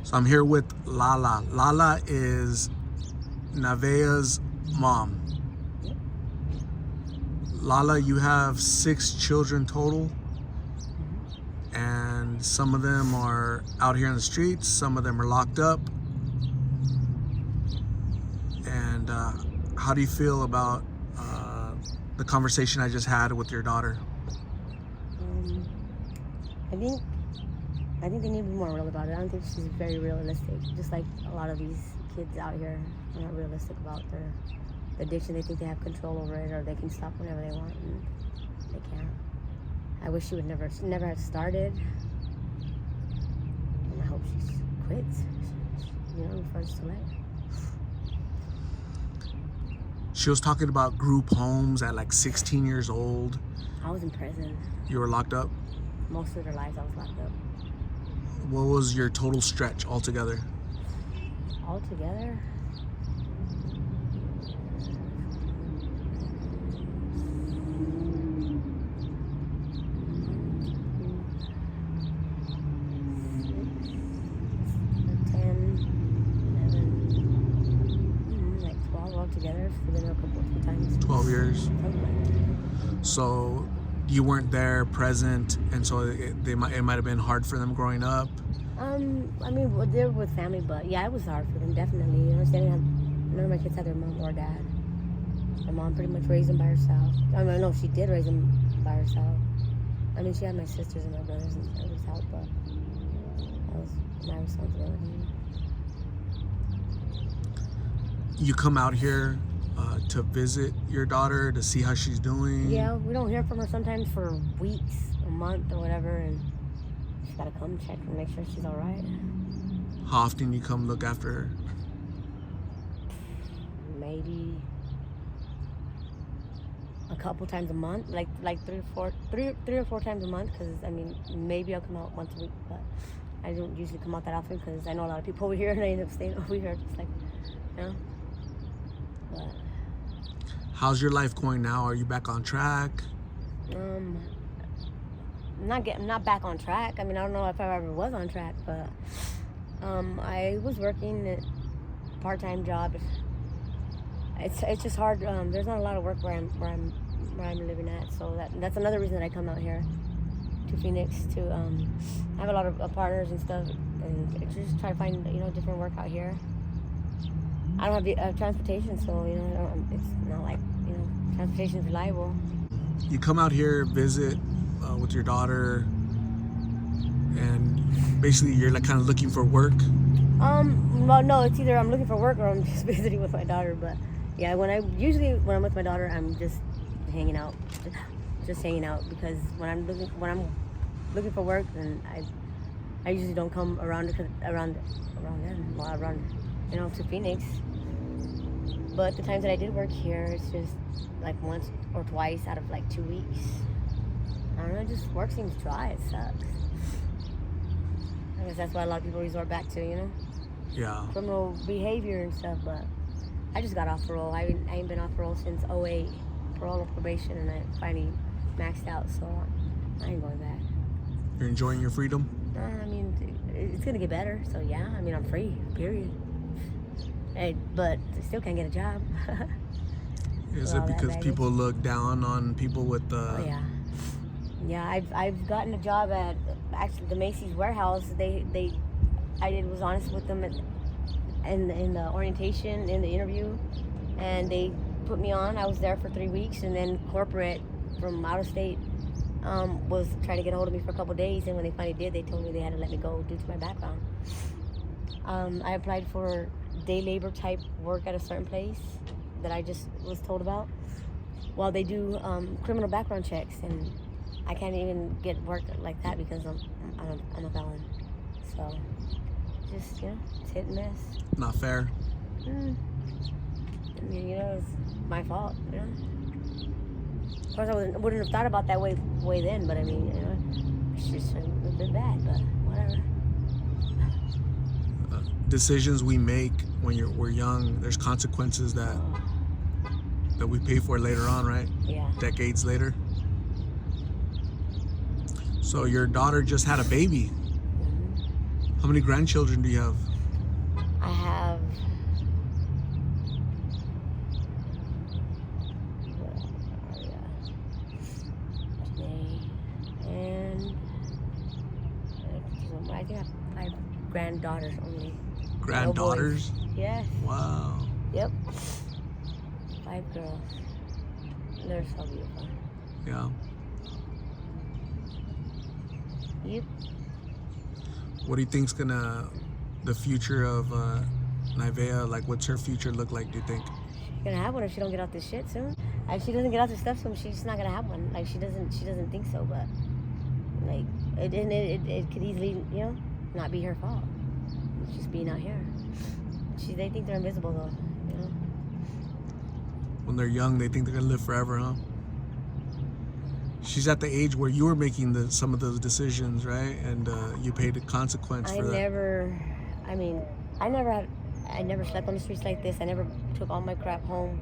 So I'm here with Lala. Lala is Navea's mom. Yep. Lala, you have 6 children total, and some of them are out here in the streets, some of them are locked up. And how do you feel about the conversation I just had with your daughter? I think they need to be more real about it. I don't think she's very realistic. Just like a lot of these kids out here are not realistic about their addiction. They think they have control over it, or they can stop whenever they want, and they can't. I wish she would never have started, and I hope she quits. Before it's too late. She was talking about group homes at like 16 years old. I was in prison. You were locked up? Most of their lives I was locked up. What was your total stretch altogether? Altogether? Altogether, it's been a couple of times. 12 years. Something like that. So you weren't there present, and so it might have been hard for them growing up. They're with family, but yeah, it was hard for them, definitely. None of my kids had their mom or dad. My mom pretty much raised them by herself. No, she did raise them by herself. She had my sisters and my brothers, and it was help, but that was my responsibility. You come out here to visit your daughter, to see how she's doing? Yeah, we don't hear from her sometimes for weeks, a month, or whatever, and just gotta come check and make sure she's all right. How often you come look after her? Maybe a couple times a month, like three or four times a month, because maybe I'll come out once a week, but I don't usually come out that often because I know a lot of people over here, and I end up staying over here, just like, But how's your life going now? Are you back on track? I'm not back on track. I don't know if I ever was on track, but I was working at a part-time job. It's just hard. There's not a lot of work where I'm living at, so that's another reason that I come out here to Phoenix to have a lot of partners and stuff, and just try to find different work out here. I don't have transportation, so it's not like transportation is reliable. You come out here, visit with your daughter, and basically you're like kind of looking for work. Well, no, it's either I'm looking for work or I'm just visiting with my daughter. But yeah, when I'm with my daughter, I'm just hanging out, because when I'm looking for work, then I usually don't come around to Phoenix. But the times that I did work here, it's just like once or twice out of like 2 weeks. I don't know, just work seems dry. It sucks. I guess that's why a lot of people resort back to, Yeah. criminal behavior and stuff. But I just got off parole. I ain't been off parole since 2008, parole or probation, and I finally maxed out. So I ain't going back. You're enjoying your freedom? It's gonna get better. So yeah, I'm free. Period. Hey, but I still can't get a job. Is it because people look down on people with Oh yeah. I've gotten a job at actually the Macy's warehouse. I was honest with them in the orientation, in the interview, and they put me on. I was there for 3 weeks, and then corporate from out of state was trying to get a hold of me for a couple days, and when they finally did, they told me they had to let me go due to my background. I applied for day labor type work at a certain place that I just was told about. While they do criminal background checks, and I can't even get work like that because I'm a felon. So just it's hit and miss. Not fair. It's my fault. Of course, I wouldn't have thought about that way then, but it's just a bit bad, but whatever. Decisions we make when we're young, there's consequences that we pay for later on, right? Yeah. Decades later. So your daughter just had a baby. How many grandchildren do you have? I have. Today and I think I have 5 granddaughters only. Granddaughters? No boys. Yes. Wow. Yep. 5 girls. They're so beautiful. Yeah. Yep. What do you think's the future of Nivea? Like, what's her future look like, do you think? She's gonna have one if she don't get off this shit soon. If she doesn't get off this stuff soon, she's not gonna have one. Like, she doesn't think so, but like it could easily, not be her fault. It's just being out here. They think they're invisible though, When they're young, they think they're gonna live forever, huh? She's at the age where you were making some of those decisions, right? And you paid the consequence for that. I never slept on the streets like this. I never took all my crap home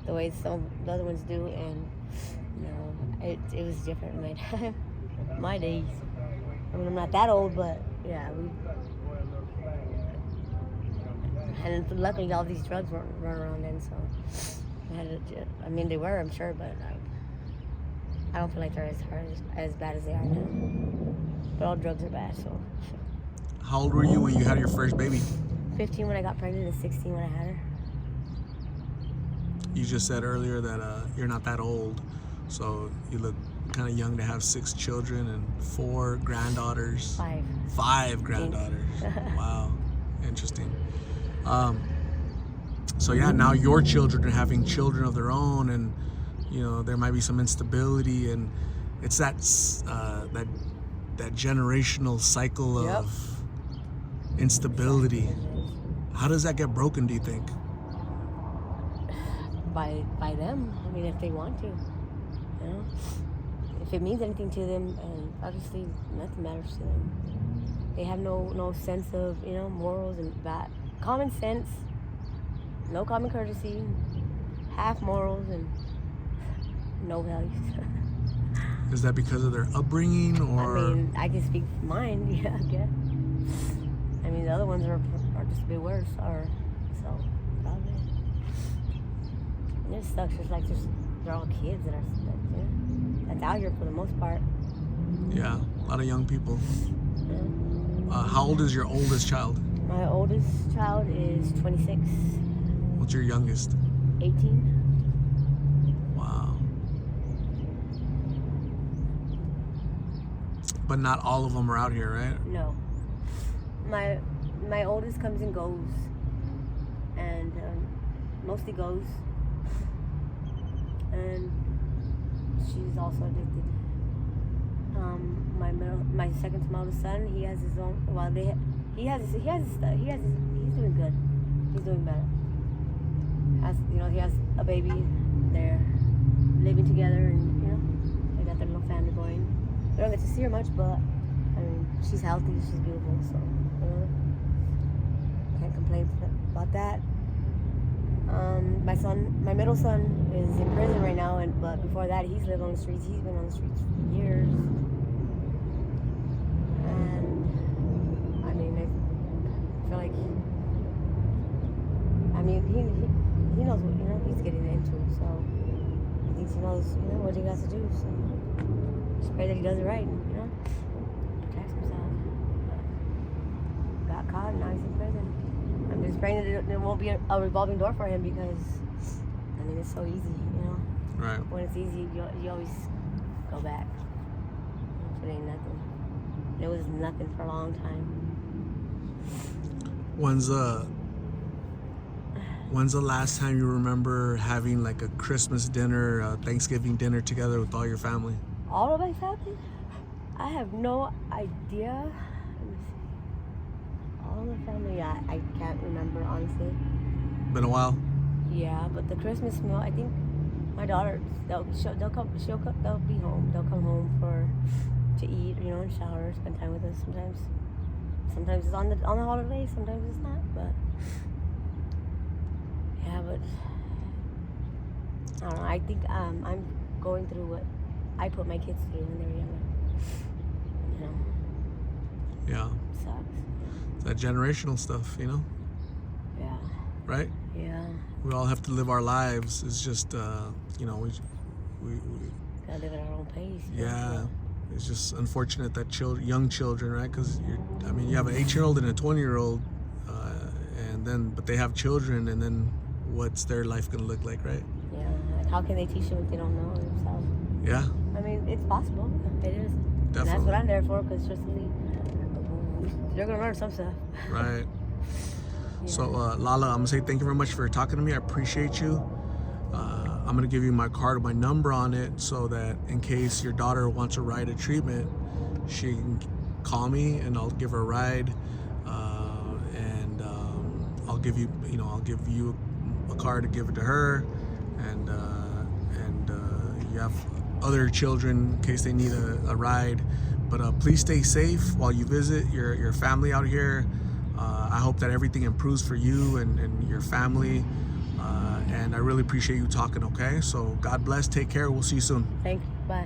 the way some the other ones do, and it was different in my time, my days. I mean, I'm not that old, but yeah, and luckily all these drugs weren't running around then, so they were, I'm sure, but I don't feel like they're as bad as they are now. But all drugs are bad, so. How old were you when you had your first baby? 15 when I got pregnant and 16 when I had her. You just said earlier that you're not that old, so you look kind of young to have 6 children and 4 granddaughters. 5. 5 granddaughters. Wow, interesting. So yeah, now your children are having children of their own, and there might be some instability, and it's that generational cycle of instability. How does that get broken, do you think? By them. I mean, if they want to, if it means anything to them, and obviously nothing matters to them. They have no sense of morals and common sense, no common courtesy, half morals, and no values. Is that because of their upbringing, or? I mean, I can speak for mine. Yeah, I guess. I mean, the other ones are just a bit worse, or so probably. And it sucks. It's like they're all kids that's out here for the most part. Yeah, a lot of young people. Yeah. How old is your oldest child? My oldest child is 26. What's your youngest? 18. Wow. But not all of them are out here, right? No. My oldest comes and goes, and mostly goes, and she's also addicted. My second smallest son, he has his own. Well, he's doing good. He's doing better. He has a baby. They're living together, and they got their little family going. I don't get to see her much, but I mean, she's healthy, she's beautiful, so can't complain about that. My middle son is in prison right now, but before that, he's lived on the streets. He's been on the streets for years, and I mean, I feel like he knows what he's getting into, so he thinks he knows what he has to do. So just pray that he does it right, and protects himself. Got caught, and now he's in prison. I'm just praying that it won't be a revolving door for him, because I mean, it's so easy, Right. When it's easy, you always go back. If it ain't nothing. And it was nothing for a long time. When's the last time you remember having like a Christmas dinner, Thanksgiving dinner together with all your family? All of my family? I have no idea. Let me see. All the family, I can't remember, honestly. Been a while? Yeah, but the Christmas meal, I think my daughter, they'll be home. They'll come home to eat, and shower, spend time with us sometimes. Sometimes it's on the holidays, sometimes it's not, but yeah, but I don't know. I think I'm going through what I put my kids through when they were younger. Yeah. It sucks. that generational stuff, you know, Yeah. right? Yeah. We all have to live our lives. It's just, you know, we Gotta live at our own pace. yeah. It's just unfortunate that young children, right? Because I mean, you have an 8-year-old and a 20-year-old, but they have children, and then what's their life gonna look like, right? Yeah. Like, how can they teach them if they don't know themselves? Yeah. I mean, it's possible. It is. Definitely. And that's what I'm there for, because truthfully, they're gonna learn some stuff. Right. Yeah. So, Lala, I'm gonna say thank you very much for talking to me. I appreciate you. I'm gonna give you my card with my number on it, so that in case your daughter wants a ride at treatment, she can call me and I'll give her a ride. I'll give you, I'll give you a card to give it to her, and you have other children in case they need a ride. But please stay safe while you visit your family out here. I hope that everything improves for you and your family. And I really appreciate you talking, okay? So God bless, take care, we'll see you soon. Thank you, bye.